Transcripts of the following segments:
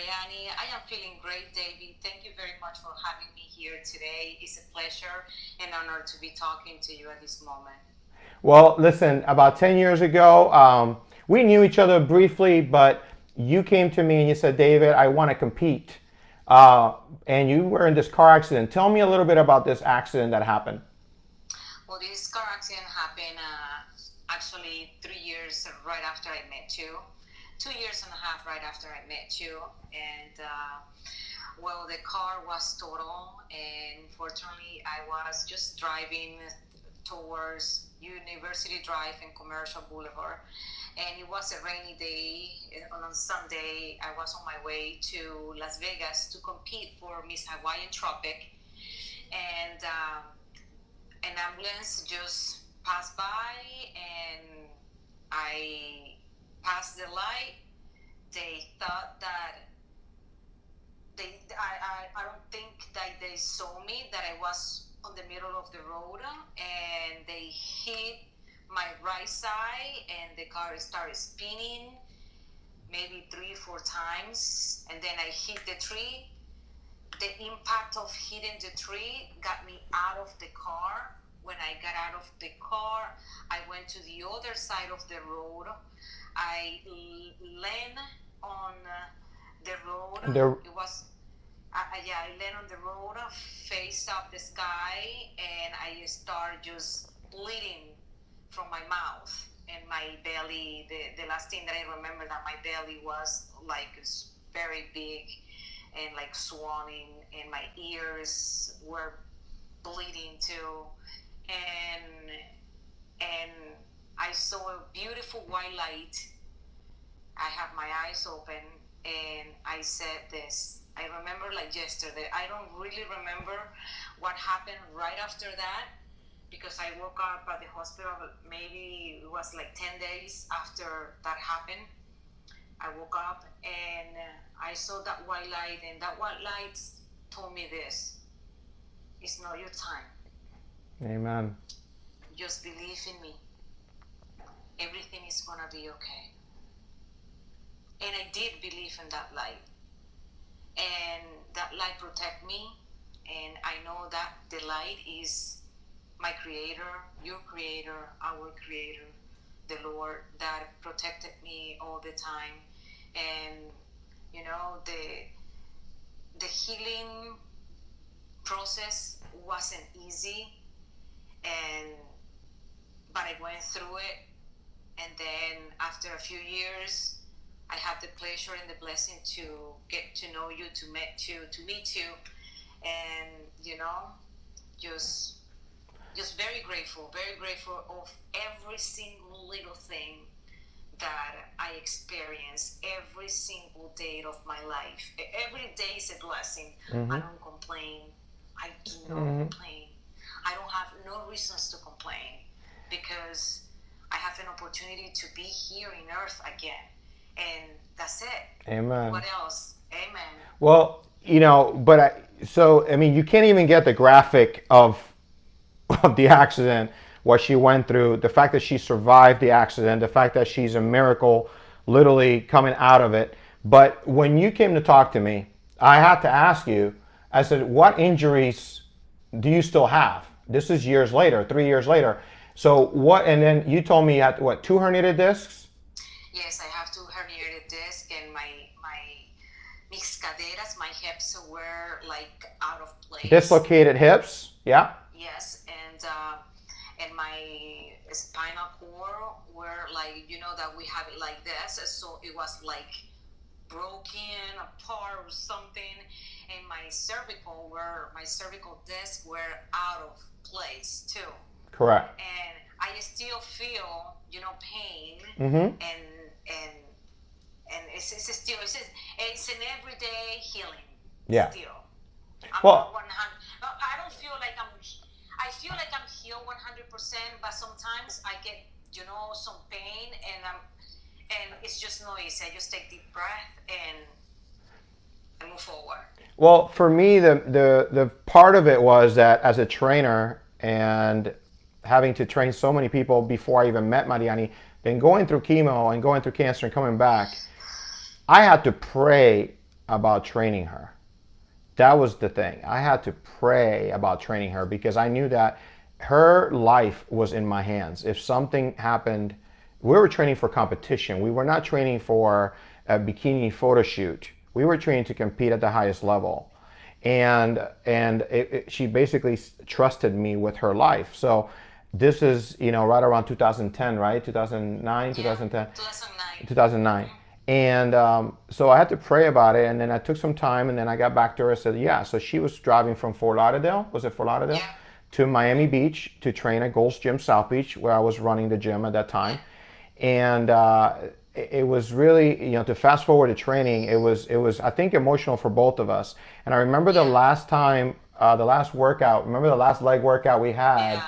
Marianny. I am feeling great, David. Thank you very much for having me here today. It's a pleasure and honor to be talking to you at this moment. Well, listen, about 10 years ago, we knew each other briefly, but you came to me and you said, David, I want to compete. And you were in this car accident. Tell me a little bit about this accident that happened. Well, this car accident happened actually 3 years right after I met you. 2 years and a half right after I met you. And well, the car was total. And fortunately, I was just driving towards University Drive and Commercial Boulevard. And it was a rainy day. On Sunday, I was on my way to Las Vegas to compete for Miss Hawaiian Tropic. And an ambulance just passed by, and I passed the light. They thought that I don't think that they saw me, that I was on the middle of the road, and they hit my right side, and the car started spinning maybe 3-4 times, and then I hit the tree. The impact of hitting the tree got me out of the car. When I got out of the car, I went to the other side of the road. I landed on the road. It was, I landed on the road, faced up the sky, and I started just bleeding from my mouth and my belly. The last thing that I remember, that my belly was like very big and like swollen, and my ears were bleeding too. And I saw a beautiful white light. I had my eyes open, and I said this. I remember like yesterday. I don't really remember what happened right after that, because I woke up at the hospital, maybe it was like 10 days after that happened. I woke up and I saw that white light, and that white light told me this: it's not your time. Amen. Just believe in me. Everything is gonna be okay. And I did believe in that light. And that light protect me. And I know that the light is my creator, your creator, our creator, the Lord, that protected me all the time. And you know, the healing process wasn't easy, but I went through it. And then after a few years, I had the pleasure and the blessing to get to know you, to meet you, and you know, just very grateful of every single little thing that I experience every single day of my life. Every day is a blessing. I don't complain. I do not complain. I don't have no reasons to complain, because I have an opportunity to be here in earth again. And that's it. Amen. What else? Amen. Well, you know, I mean, you can't even get the graphic of the accident, what she went through, the fact that she survived the accident, the fact that she's a miracle, literally coming out of it. But when you came to talk to me, I had to ask you, I said, what injuries do you still have? This is years later, 3 years later. So what, and then you told me you had, what, 2 herniated discs? Yes, I have 2 herniated discs, and my mis caderas, my hips were like out of place. Dislocated hips, yeah. Yes, and my spinal cord were like, you know, that we have it like this, so it was like broken apart or something. And my cervical discs were out of place too. Correct. And I still feel, you know, pain, and it's still it's an everyday healing. Yeah. Still. Well, I don't feel like I feel like I'm healed 100%, but sometimes I get, you know, some pain, and it's just no easy. I just take deep breath and move forward. Well, for me, the part of it was that as a trainer and having to train so many people before I even met Marianny, then going through chemo and going through cancer and coming back, I had to pray about training her. That was the thing. I had to pray about training her because I knew that her life was in my hands. If something happened, we were training for competition. We were not training for a bikini photo shoot. We were training to compete at the highest level. And she basically trusted me with her life. So this is, right around 2010, right? 2009, 2010? 2009. 2009. And so I had to pray about it, and then I took some time, and then I got back to her and said, yeah. So she was driving from Fort Lauderdale, was it Fort Lauderdale? Yeah. To Miami Beach to train at Gold's Gym South Beach, where I was running the gym at that time. And it was really, to fast forward to training, it was I think emotional for both of us. And I remember the last time, the last workout, remember the last leg workout we had,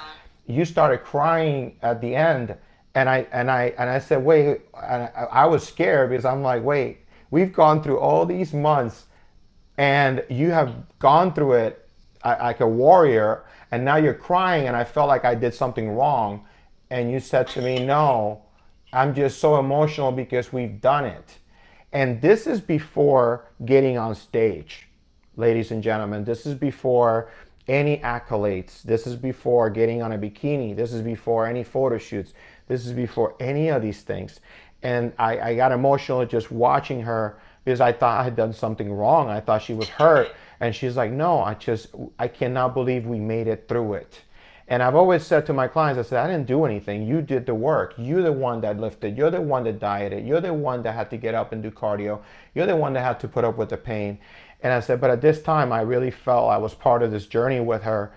you started crying at the end. And I said, wait, and I was scared because I'm like, wait, we've gone through all these months and you have gone through it like a warrior, and now you're crying, and I felt like I did something wrong. And you said to me, no, I'm just so emotional because we've done it. And this is before getting on stage, ladies and gentlemen. This is before any accolades. This is before getting on a bikini. This is before any photo shoots. This is before any of these things. And I got emotional just watching her because I thought I had done something wrong. I thought she was hurt. And she's like, no, I cannot believe we made it through it. And I've always said to my clients, I said, I didn't do anything. You did the work. You're the one that lifted. You're the one that dieted. You're the one that had to get up and do cardio. You're the one that had to put up with the pain. And I said, but at this time, I really felt I was part of this journey with her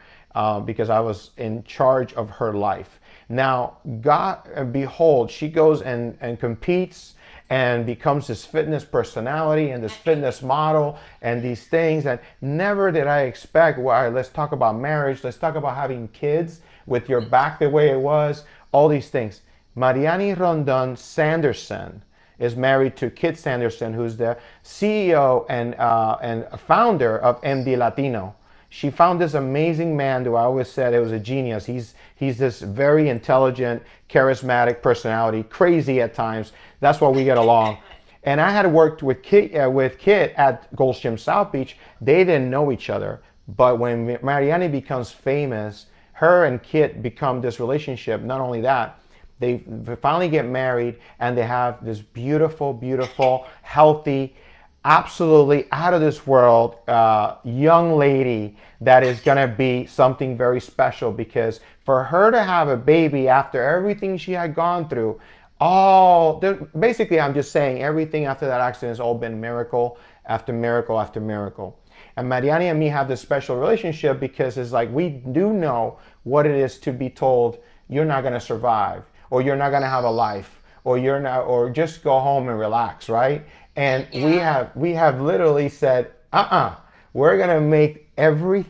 because I was in charge of her life. Now, God, behold, she goes and competes and becomes this fitness personality and this fitness model and these things. And never did I expect, well, let's talk about marriage. Let's talk about having kids with your back the way it was, all these things. Marianny Rondon-Sanderson is married to Kit Sanderson, who's the CEO and founder of MD Latino. She found this amazing man who I always said it was a genius. He's this very intelligent, charismatic personality, crazy at times. That's why we get along. And I had worked with Kit at Gold's Gym South Beach. They didn't know each other. But when Marianny becomes famous, her and Kit become this relationship. Not only that, they finally get married and they have this beautiful, beautiful, healthy, absolutely out of this world young lady that is going to be something very special, because for her to have a baby after everything she had gone through, basically I'm just saying everything after that accident has all been miracle after miracle after miracle. And Marianny and me have this special relationship because it's like we do know what it is to be told you're not going to survive, or you're not going to have a life, or you're not, or just go home and relax, right? And we have literally said, we're gonna make every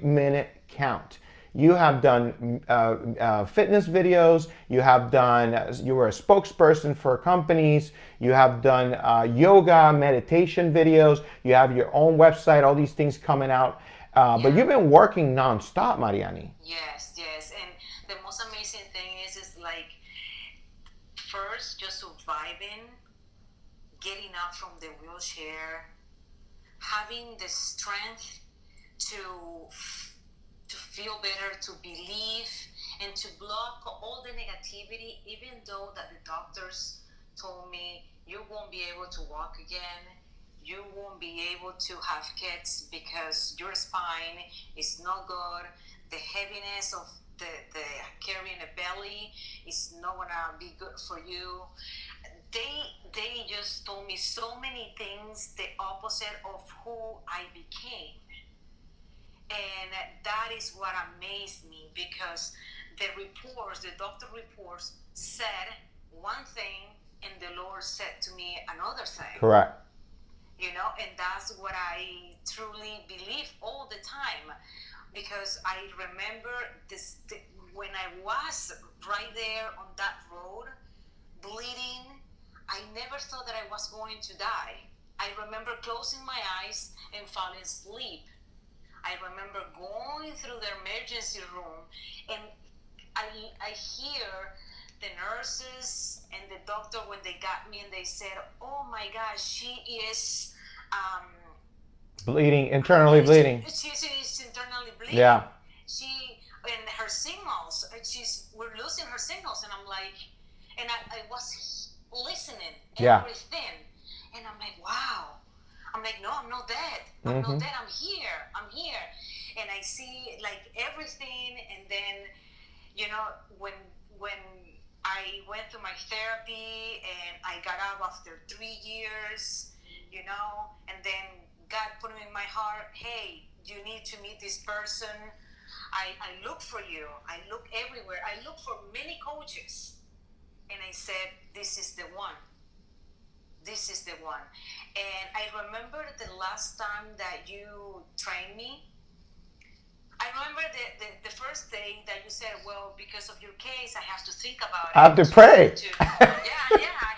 minute count. You have done fitness videos. You were a spokesperson for companies. You have done yoga, meditation videos. You have your own website. All these things coming out. But you've been working nonstop, Marianny. Yes. And the most amazing thing is like first just surviving, getting up from the wheelchair, having the strength to feel better, to believe, and to block all the negativity, even though that the doctors told me you won't be able to walk again, you won't be able to have kids because your spine is no good, the heaviness of the carrying a belly is not gonna be good for you. They just told me so many things, the opposite of who I became. And that is what amazed me, because the doctor reports said one thing and the Lord said to me another thing. Correct. And that's what I truly believe all the time, because I remember when I was right there on that road, bleeding, I never thought that I was going to die. I remember closing my eyes and falling asleep. I remember going through the emergency room, and I hear the nurses and the doctor when they got me, and they said, oh my gosh, she is um, Bleeding, internally bleeding. she's internally bleeding. Yeah. She and her signals. We're losing her signals, and I'm like, and I was listening everything, and I'm like, wow. I'm like, no, I'm not dead. I'm not dead. I'm here. I'm here, and I see like everything, and then, you know, when I went through my therapy and I got out after 3 years, you know, and then God put it in my heart, hey, you need to meet this person. I look for you. I look everywhere. I look for many coaches. And I said, this is the one. This is the one. And I remember the last time that you trained me. I remember the first day that you said, well, because of your case, I have to think about it. I have to pray. I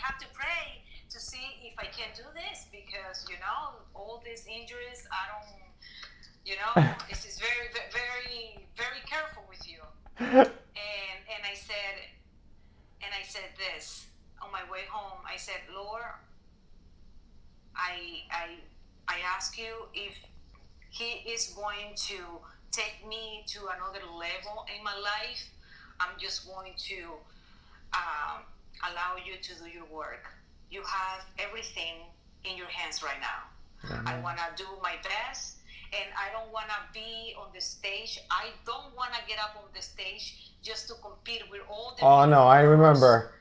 have to pray to see if I can do this because, you know, all these injuries, I don't, you know, this is very, very, very careful with you. And I said this on my way home. I said, Lord, I ask you if He is going to take me to another level in my life. I'm just going to allow you to do your work. You have everything in your hands right now. I want to do my best, and I don't want to be on the stage. I don't want to get up on the stage just to compete with all the Oh no, I remember.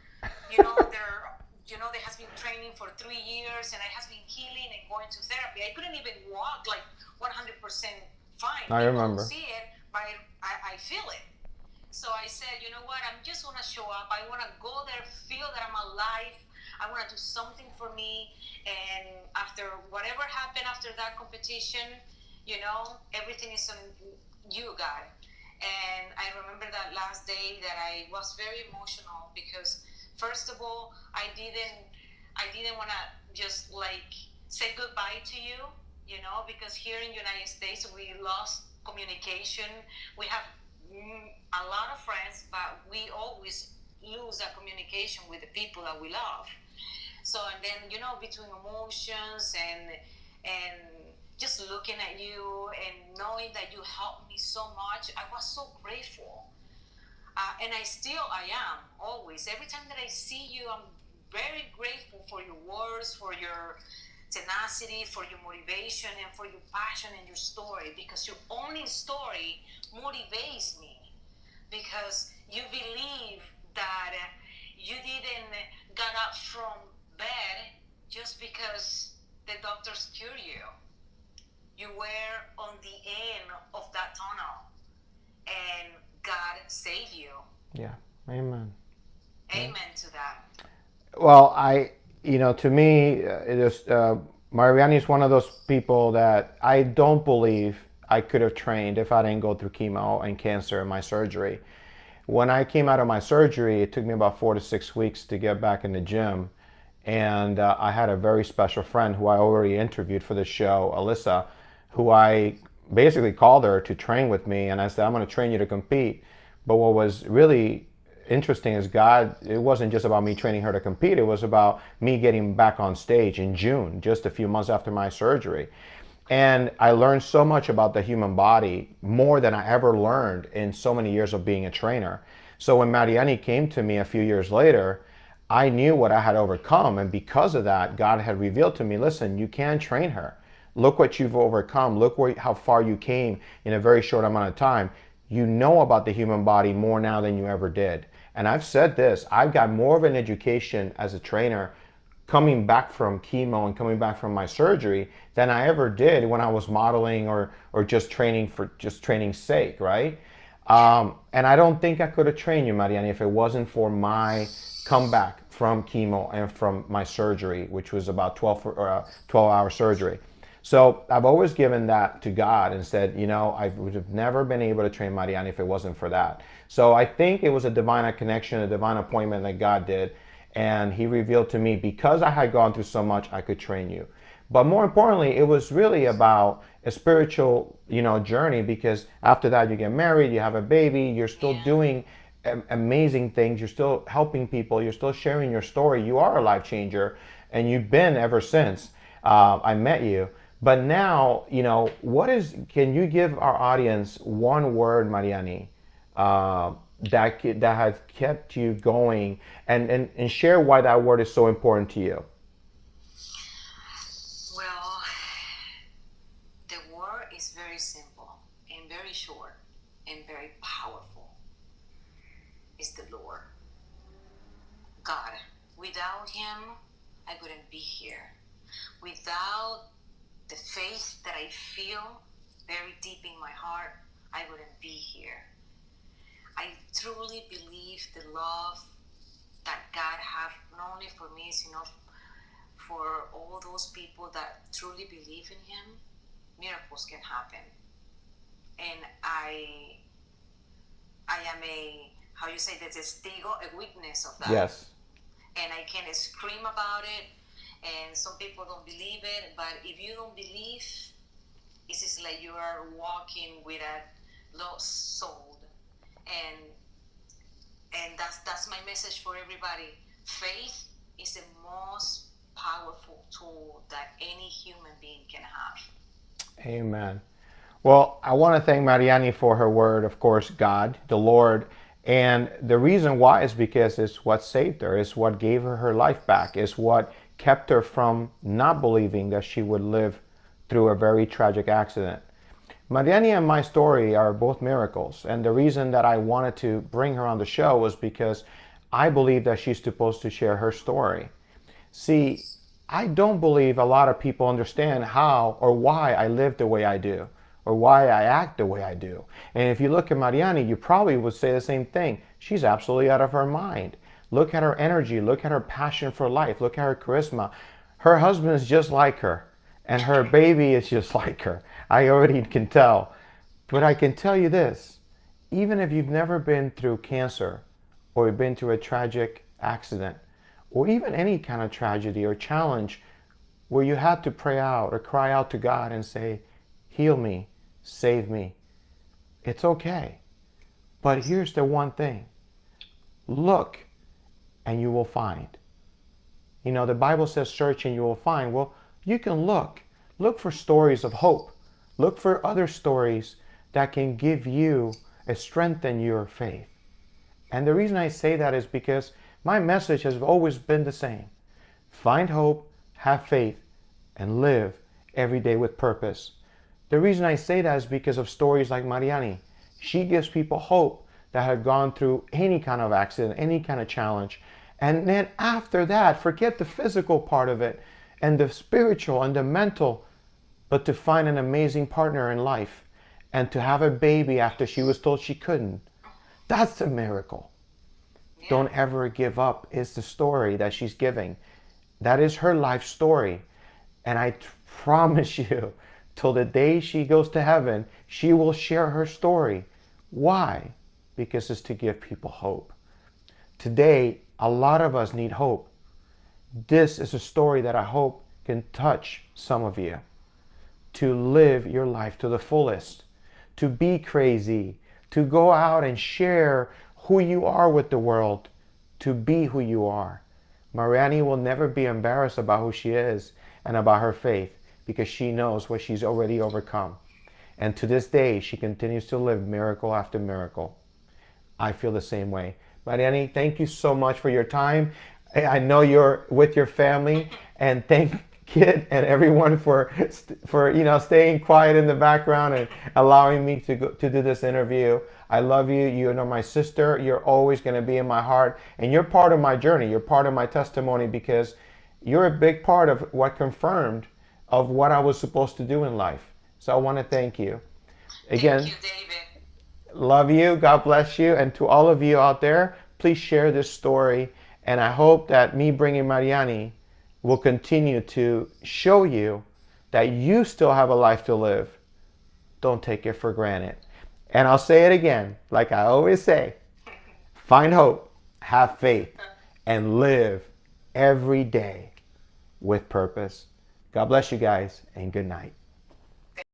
You know, they has been training for 3 years, and I has been healing and going to therapy. I couldn't even walk like 100% fine. I remember. People don't see it, but I feel it. So I said, you know what? I'm just want to show up. I want to go there, feel that I'm alive. I want to do something for me. And after whatever happened after that competition, you know, everything is on you, God. And I remember that last day that I was very emotional because, first of all, I didn't want to just like say goodbye to you, you know, because here in the United States we lost communication. We have a lot of friends, but we always lose that communication with the people that we love. So, and then, you know, between emotions and just looking at you and knowing that you helped me so much, I was so grateful. And I am always. Every time that I see you, I'm very grateful for your words, for your tenacity, for your motivation, and for your passion and your story, because your only story motivates me, because you believe that you didn't get up from bed just because the doctors cured you. You were on the end of that tunnel, and God saved you. Yeah, amen. Amen to that. Well, to me, it is, Marianny is one of those people that I don't believe I could have trained if I didn't go through chemo and cancer and my surgery. When I came out of my surgery, it took me about 4 to 6 weeks to get back in the gym. And I had a very special friend who I already interviewed for the show, Alyssa, who I basically called her to train with me. And I said, I'm going to train you to compete. But what was really interesting is it wasn't just about me training her to compete. It was about me getting back on stage in June, just a few months after my surgery. And I learned so much about the human body, more than I ever learned in so many years of being a trainer. So when Marianny came to me a few years later, I knew what I had overcome. And because of that, God had revealed to me, listen, you can train her. Look what you've overcome. Look how far you came in a very short amount of time. You know about the human body more now than you ever did. And I've said this, I've got more of an education as a trainer coming back from chemo and coming back from my surgery than I ever did when I was modeling or just training for just training's sake, right? And I don't think I could have trained you, Marianny, if it wasn't for my comeback from chemo and from my surgery, which was about 12-hour surgery. So I've always given that to God and said, I would have never been able to train Marianny if it wasn't for that. So I think it was a divine connection, a divine appointment that God did. And He revealed to me, because I had gone through so much, I could train you. But more importantly, it was really about a spiritual, journey, because after that you get married, you have a baby, you're still doing amazing things, you're still helping people, you're still sharing your story. You are a life changer, and you've been ever since. I met you. But now, can you give our audience one word, Marianny, that has kept you going, and share why that word is so important to you? Well, the word is very simple and very short and very powerful. It's the Lord. God. Without him, I wouldn't be here. Without the faith that I feel very deep in my heart, I wouldn't be here. I truly believe the love that God has not only for me, is for all those people that truly believe in him. Miracles can happen. And I am the testigo, a witness of that. Yes. And I can scream about it, and some people don't believe it, but if you don't believe, it's just like you are walking with a lost soul. And that's my message for everybody. Faith is the most powerful tool that any human being can have. Amen. Well, I want to thank Marianny for her word, of course, God, the Lord. And the reason why is because it's what saved her. It's what gave her life back. It's what kept her from not believing that she would live through a very tragic accident. Marianny and my story are both miracles. And the reason that I wanted to bring her on the show was because I believe that she's supposed to share her story. See, I don't believe a lot of people understand how or why I live the way I do, or why I act the way I do. And if you look at Marianny, you probably would say the same thing. She's absolutely out of her mind. Look at her energy. Look at her passion for life. Look at her charisma. Her husband is just like her, and her baby is just like her. I already can tell. But I can tell you this, even if you've never been through cancer, or you've been through a tragic accident, or even any kind of tragedy or challenge where you had to pray out or cry out to God and say, heal me, save me, it's okay. But here's the one thing. Look and you will find. The Bible says search and you will find. Well, you can look. Look for stories of hope. Look for other stories that can give you a strength in your faith. And the reason I say that is because my message has always been the same. Find hope, have faith, and live every day with purpose. The reason I say that is because of stories like Marianny. She gives people hope that have gone through any kind of accident, any kind of challenge. And then after that, forget the physical part of it and the spiritual and the mental, but to find an amazing partner in life and to have a baby after she was told she couldn't. That's a miracle. Yeah. Don't ever give up is the story that she's giving. That is her life story. And I promise you, till the day she goes to heaven, she will share her story. Why? Because it's to give people hope. Today, a lot of us need hope. This is a story that I hope can touch some of you. To live your life to the fullest. To be crazy. To go out and share who you are with the world. To be who you are. Marianny will never be embarrassed about who she is and about her faith, because she knows what she's already overcome. And to this day, she continues to live miracle after miracle. I feel the same way. Marianny, thank you so much for your time. I know you're with your family, and thank Kid and everyone for staying quiet in the background and allowing me to do this interview. I love you. You know my sister. You're always going to be in my heart, and you're part of my journey. You're part of my testimony, because you're a big part of what confirmed of what I was supposed to do in life. So I want to thank you. Again, thank you, David. Love you. God bless you. And to all of you out there, please share this story. And I hope that me bringing Marianny will continue to show you that you still have a life to live. Don't take it for granted. And I'll say it again, like I always say, find hope, have faith, and live every day with purpose. God bless you guys, and good night.